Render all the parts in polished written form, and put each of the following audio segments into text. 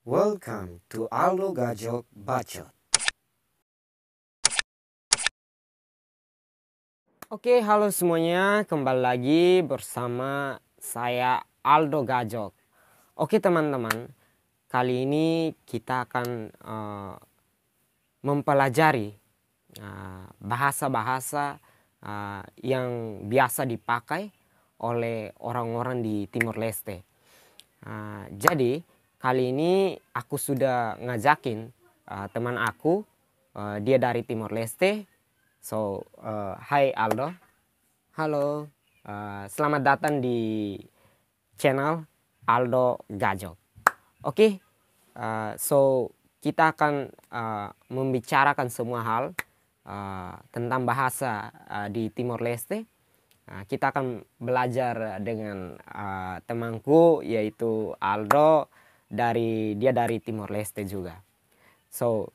Welcome to Aldo Gajok Bacot. Oke, halo semuanya, kembali lagi bersama saya Aldo Gajok. Oke teman-teman, kali ini kita akan mempelajari bahasa-bahasa yang biasa dipakai oleh orang-orang di Timor Leste. Jadi kali ini aku sudah ngajakin teman aku, dia dari Timor Leste. So, hai Aldo. Halo, selamat datang di channel Aldo Gajok. Oke, so kita akan membicarakan semua hal tentang bahasa di Timor Leste. Kita akan belajar dengan temanku yaitu Aldo, dia dari Timor Leste juga. So,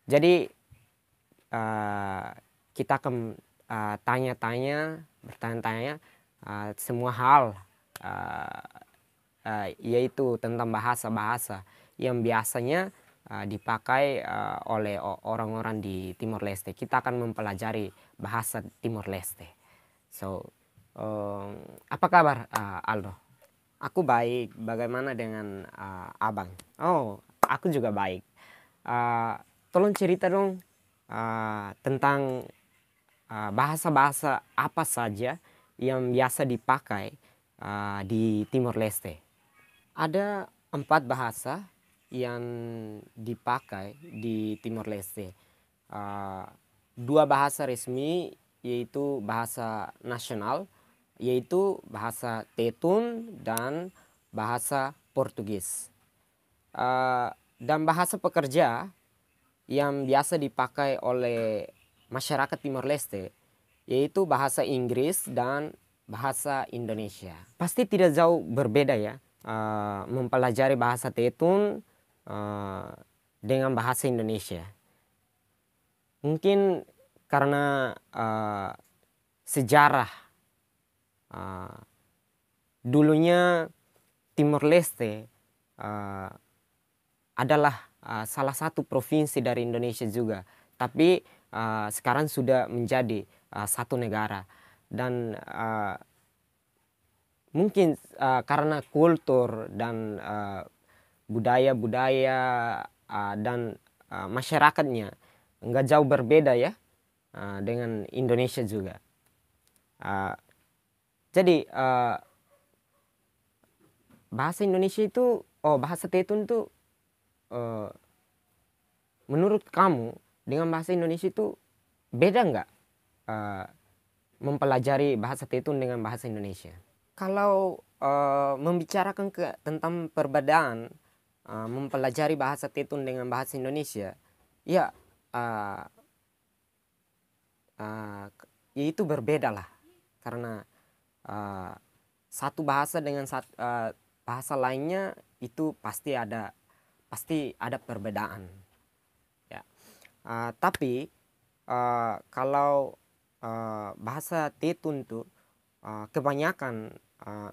jadi kita akan bertanya-tanya semua hal yaitu tentang bahasa-bahasa yang biasanya dipakai oleh orang-orang di Timor Leste. Kita akan mempelajari bahasa Timor Leste. So, apa kabar Aldo? Aku baik. Bagaimana dengan abang? Oh, aku juga baik. Tolong cerita dong tentang bahasa-bahasa apa saja yang biasa dipakai di Timor Leste. Ada 4 bahasa yang dipakai di Timor Leste. 2 bahasa resmi yaitu bahasa nasional, yaitu bahasa Tetun dan bahasa Portugis. Dan bahasa pekerja yang biasa dipakai oleh masyarakat Timor Leste yaitu bahasa Inggris dan bahasa Indonesia. Pasti tidak jauh berbeda ya mempelajari bahasa Tetun dengan bahasa Indonesia. Mungkin karena sejarah dulunya Timor Leste adalah salah satu provinsi dari Indonesia juga, tapi sekarang sudah menjadi satu negara. Dan mungkin karena kultur dan budaya-budaya dan masyarakatnya nggak jauh berbeda ya dengan Indonesia juga. Jadi bahasa Indonesia itu, bahasa Tetun itu menurut kamu dengan bahasa Indonesia itu beda nggak mempelajari bahasa Tetun dengan bahasa Indonesia? Kalau membicarakan tentang perbedaan mempelajari bahasa Tetun dengan bahasa Indonesia, ya itu berbeda lah, karena satu bahasa dengan bahasa lainnya itu pasti ada perbedaan ya. Tapi kalau bahasa Tetun tuh kebanyakan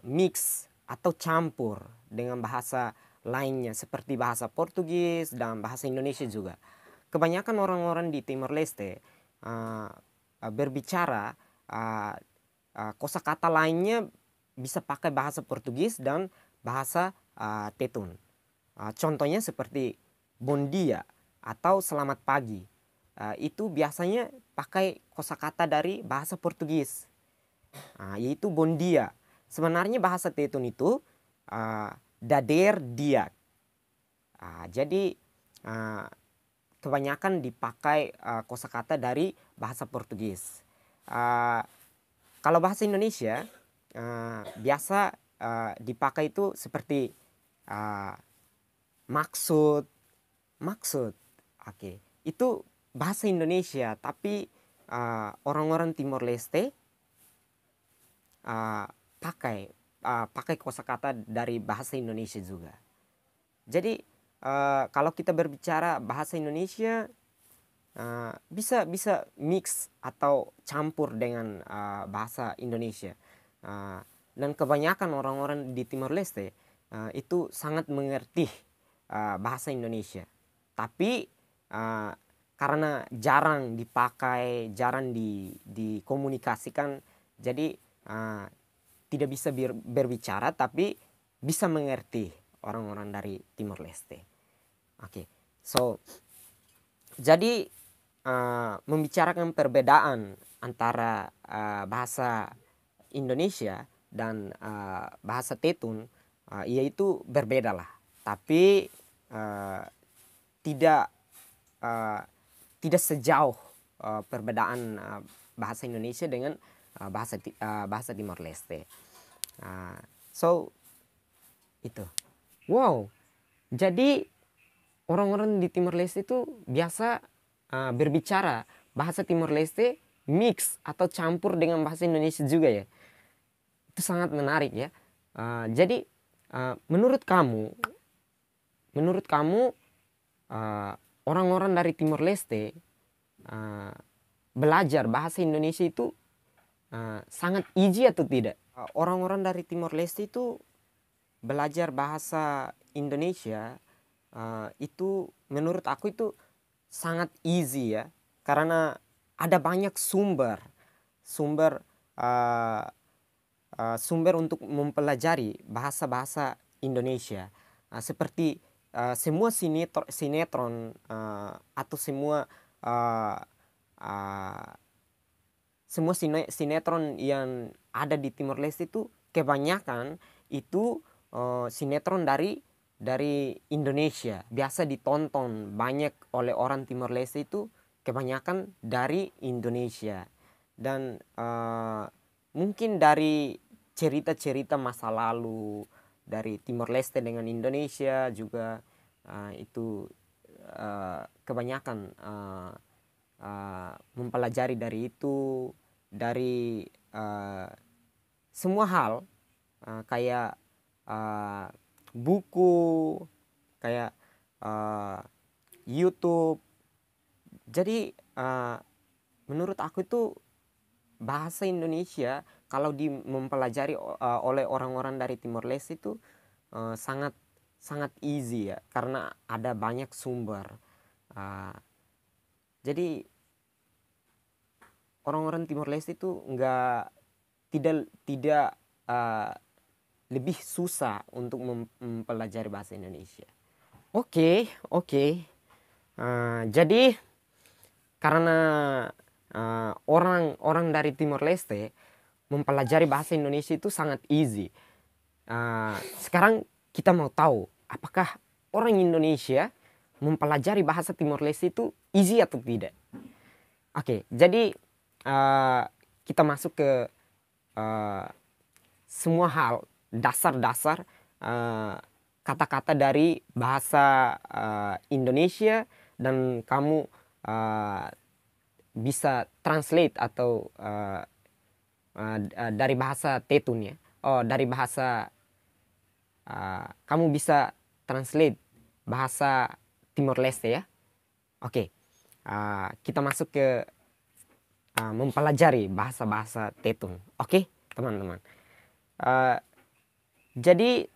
mix atau campur dengan bahasa lainnya seperti bahasa Portugis dan bahasa Indonesia juga. Kebanyakan orang-orang di Timor Leste berbicara kosakata lainnya bisa pakai bahasa Portugis dan bahasa Tetun. Contohnya seperti bon dia atau selamat pagi. Itu biasanya pakai kosakata dari bahasa Portugis, yaitu bon dia. Sebenarnya bahasa Tetun itu dader dia. Jadi kebanyakan dipakai kosakata dari bahasa Portugis. Kalau bahasa Indonesia biasa dipakai itu seperti maksud. Oke. Itu bahasa Indonesia, tapi orang-orang Timor Leste pakai kosakata dari bahasa Indonesia juga. Jadi kalau kita berbicara bahasa Indonesia bisa mix atau campur dengan bahasa Indonesia. Dan kebanyakan orang-orang di Timor Leste itu sangat mengerti bahasa Indonesia. Tapi karena jarang dipakai, jarang dikomunikasikan, jadi tidak bisa berbicara, tapi bisa mengerti orang-orang dari Timor Leste. Oke, so jadi membicarakan perbedaan antara bahasa Indonesia dan bahasa Tetun, yaitu berbeda lah, tapi tidak tidak sejauh perbedaan bahasa Indonesia dengan bahasa Timor Leste. So itu, wow. Jadi orang-orang di Timor Leste itu biasa berbicara bahasa Timor Leste mix atau campur dengan bahasa Indonesia juga ya. Itu sangat menarik ya. Jadi menurut kamu orang-orang dari Timor Leste belajar bahasa Indonesia itu sangat easy atau tidak? Orang-orang dari Timor Leste itu belajar bahasa Indonesia itu menurut aku itu sangat easy ya, karena ada banyak sumber untuk mempelajari bahasa-bahasa Indonesia, seperti semua sinetron atau semua sinetron yang ada di Timor Leste itu kebanyakan itu sinetron dari Indonesia, biasa ditonton banyak oleh orang Timor Leste itu kebanyakan dari Indonesia. Dan mungkin dari cerita-cerita masa lalu dari Timor Leste dengan Indonesia juga itu kebanyakan mempelajari dari itu, dari semua hal kayak buku, kayak YouTube. Jadi menurut aku itu bahasa Indonesia kalau mempelajari oleh orang-orang dari Timor Leste itu sangat easy ya, karena ada banyak sumber. Jadi orang-orang Timor Leste itu tidak lebih susah untuk mempelajari bahasa Indonesia. Oke. Jadi karena orang dari Timor Leste mempelajari bahasa Indonesia itu sangat easy. Sekarang kita mau tahu apakah orang Indonesia mempelajari bahasa Timor Leste itu easy atau tidak. Oke, jadi kita masuk ke semua hal dasar-dasar kata-kata dari bahasa Indonesia, dan kamu bisa translate atau dari bahasa Tetun ya. Dari bahasa kamu bisa translate bahasa Timor Leste ya. Oke, kita masuk ke mempelajari bahasa-bahasa Tetun. Oke, teman-teman. Jadi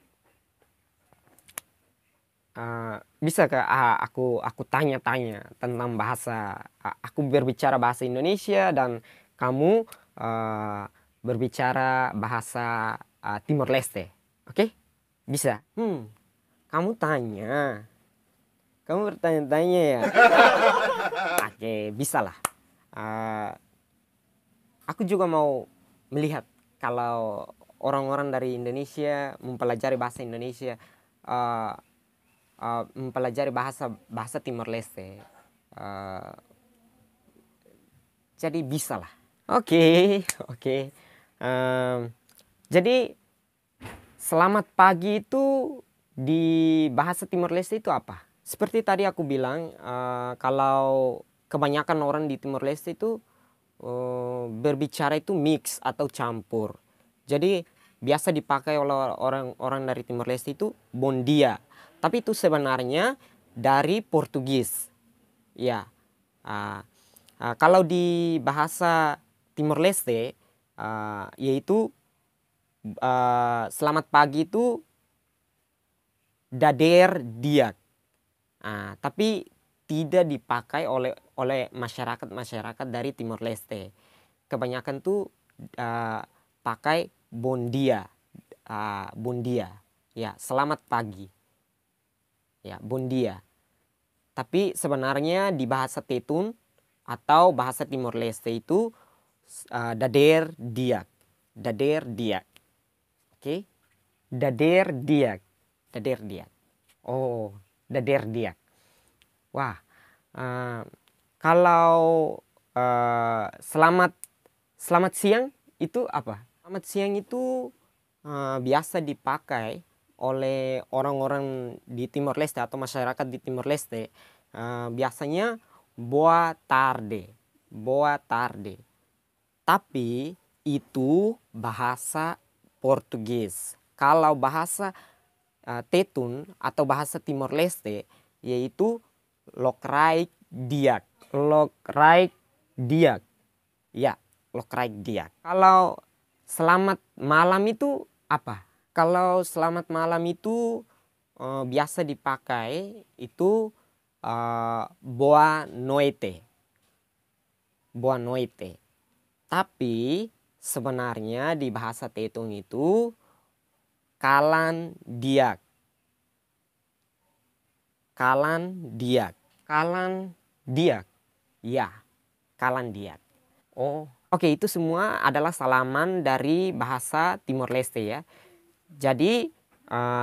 bisakah aku tanya-tanya tentang bahasa, aku berbicara bahasa Indonesia dan kamu berbicara bahasa Timor Leste. Oke? Bisa? Kamu bertanya-tanya ya. Oke, bisa lah. Aku juga mau melihat kalau orang-orang dari Indonesia mempelajari bahasa Indonesia, mempelajari bahasa Timor Leste. Jadi bisa lah. Oke. Jadi selamat pagi itu di bahasa Timor Leste itu apa? Seperti tadi aku bilang, kalau kebanyakan orang di Timor Leste itu berbicara itu mix atau campur. Jadi biasa dipakai oleh orang dari Timor Leste itu bondia, tapi itu sebenarnya dari Portugis ya. Kalau di bahasa Timor Leste yaitu selamat pagi itu dader diak. Tapi tidak dipakai oleh masyarakat dari Timor Leste. Kebanyakan tuh pakai bondia, bondia. Ya, selamat pagi. Ya, bondia. Tapi sebenarnya di bahasa Tetun atau bahasa Timor Leste itu dader diak. Dader diak. Oke. Dader diak. Dader diak. Oh, dader diak. Wah, kalau selamat siang itu apa? Selamat siang itu biasa dipakai oleh orang-orang di Timor Leste atau masyarakat di Timor Leste. Biasanya boa tarde. Boa tarde. Tapi itu bahasa Portugis. Kalau bahasa Tetun atau bahasa Timor Leste yaitu Lokraik diak. Lokraik diak. Ya, Lokraik diak. Kalau selamat malam itu apa? Kalau selamat malam itu biasa dipakai itu boa noite. Boa noite. Tapi sebenarnya di bahasa Tetun itu kalan diak. Kalan diak. Kalan diak. Ya, kalan diak. Oh, oke, itu semua adalah salaman dari bahasa Timor Leste ya. Jadi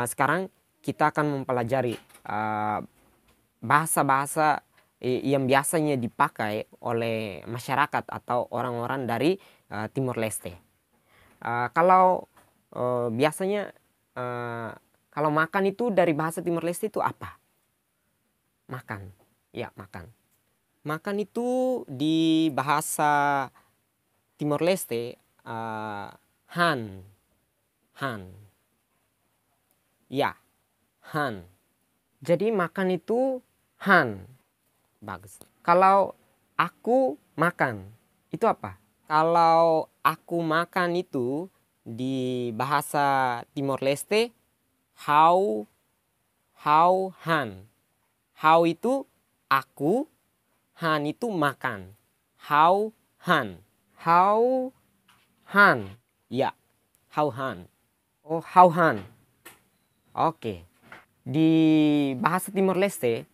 sekarang kita akan mempelajari bahasa-bahasa yang biasanya dipakai oleh masyarakat atau orang-orang dari Timor Leste. Kalau biasanya kalau makan itu dari bahasa Timor Leste itu apa? Makan. Ya, makan. Makan itu di bahasa Timor Leste han. Han. Ya, han. Jadi makan itu han. Bagus. Kalau aku makan, itu apa? Kalau aku makan itu di bahasa Timor Leste hau han. Hau itu aku, han itu makan. Hau han. Hau han. Ya, hau han. Oh, hau han. Oke. Di bahasa Timor Leste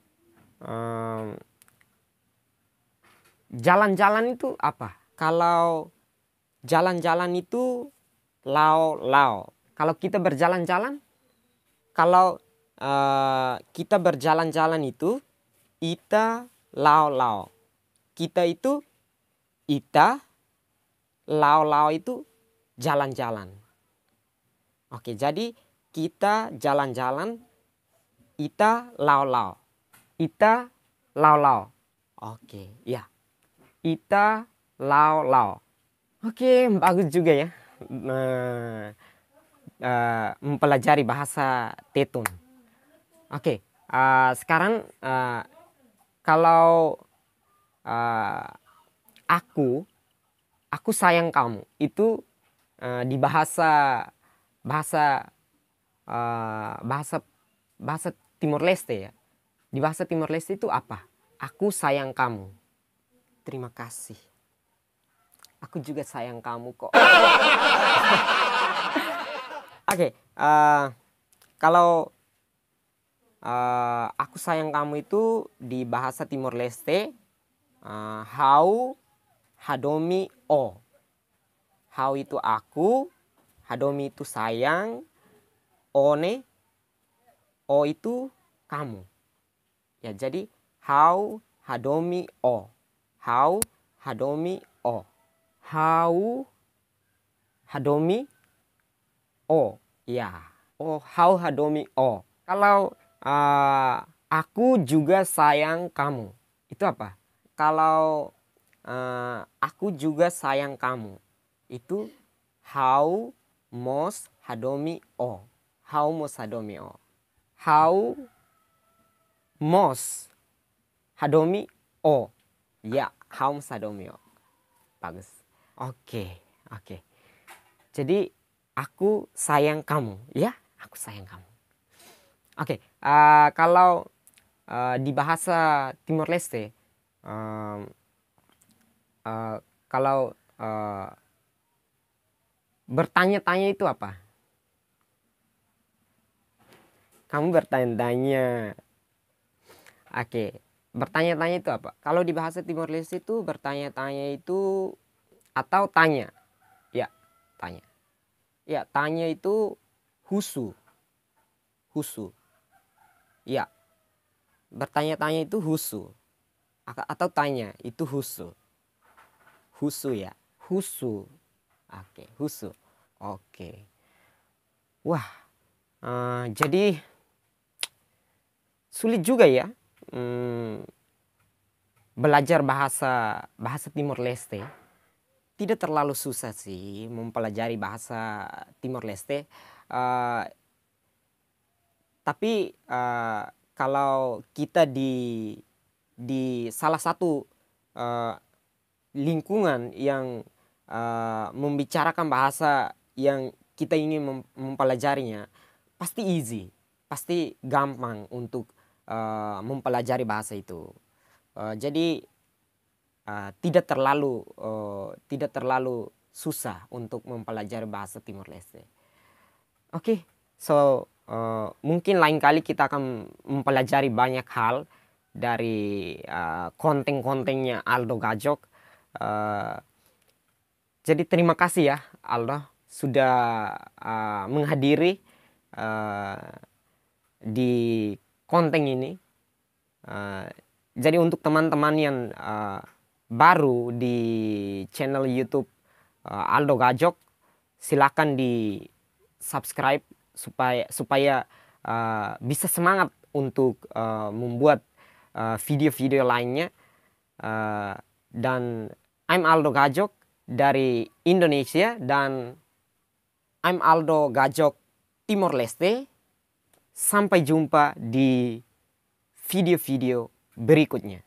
jalan-jalan itu apa? Kalau jalan-jalan itu lao. Kalau kita berjalan-jalan, kalau kita berjalan-jalan itu ita lao. Kita itu ita, lao itu jalan-jalan. Oke, jadi kita jalan-jalan ita lao. Ita lao. Oke, ya. Ita lao. Oke, bagus juga ya. Mempelajari bahasa Tetun. Oke, sekarang kalau aku sayang kamu itu di bahasa Timor Leste ya. Di bahasa Timor Leste itu apa? Aku sayang kamu. Terima kasih. Aku juga sayang kamu kok. Oke, kalau aku sayang kamu itu di bahasa Timor Leste hau hadomi o. Hau itu aku, hadomi itu sayang, one, o itu kamu. Ya, jadi hau hadomi o. Hau hadomi o. Hau hadomi o. Ya. Oh, hau hadomi o. Kalau aku juga sayang kamu. Itu apa? Kalau aku juga sayang kamu. Itu hau mos hadomi o. Hau mos hadomi o. Hau mos hadomi o. Ya, hau mos hadomi o. Bagus. Oke. Jadi aku sayang kamu, ya? Aku sayang kamu. Oke, kalau di bahasa Timor Leste, em, kalau bertanya-tanya itu apa? Kamu bertanya-tanya. Oke, bertanya-tanya itu apa? Kalau di bahasa Timor Leste itu bertanya-tanya itu atau tanya. Ya, tanya. Ya, tanya itu husu. Husu. Ya, bertanya-tanya itu husu. Atau tanya itu husu. Husu ya. Husu. Oke, husu. Oke. Wah, jadi sulit juga ya belajar bahasa Timor Leste. Tidak terlalu susah sih mempelajari bahasa Timor Leste. Uh, tapi kalau kita di salah satu lingkungan yang membicarakan bahasa yang kita ingin mempelajarinya, pasti easy, pasti gampang untuk mempelajari bahasa itu. Jadi tidak terlalu susah untuk mempelajari bahasa Timor Leste. Oke, so mungkin lain kali kita akan mempelajari banyak hal dari konten-kontennya Aldo Gajok. Jadi terima kasih ya Aldo sudah menghadiri di konten ini. Jadi untuk teman-teman yang baru di channel YouTube Aldo Gajok, silakan di subscribe supaya bisa semangat untuk membuat video-video lainnya. Dan I'm Aldo Gajok dari Indonesia, dan I'm Aldo Gajok Timor Leste. Sampai jumpa di video-video berikutnya.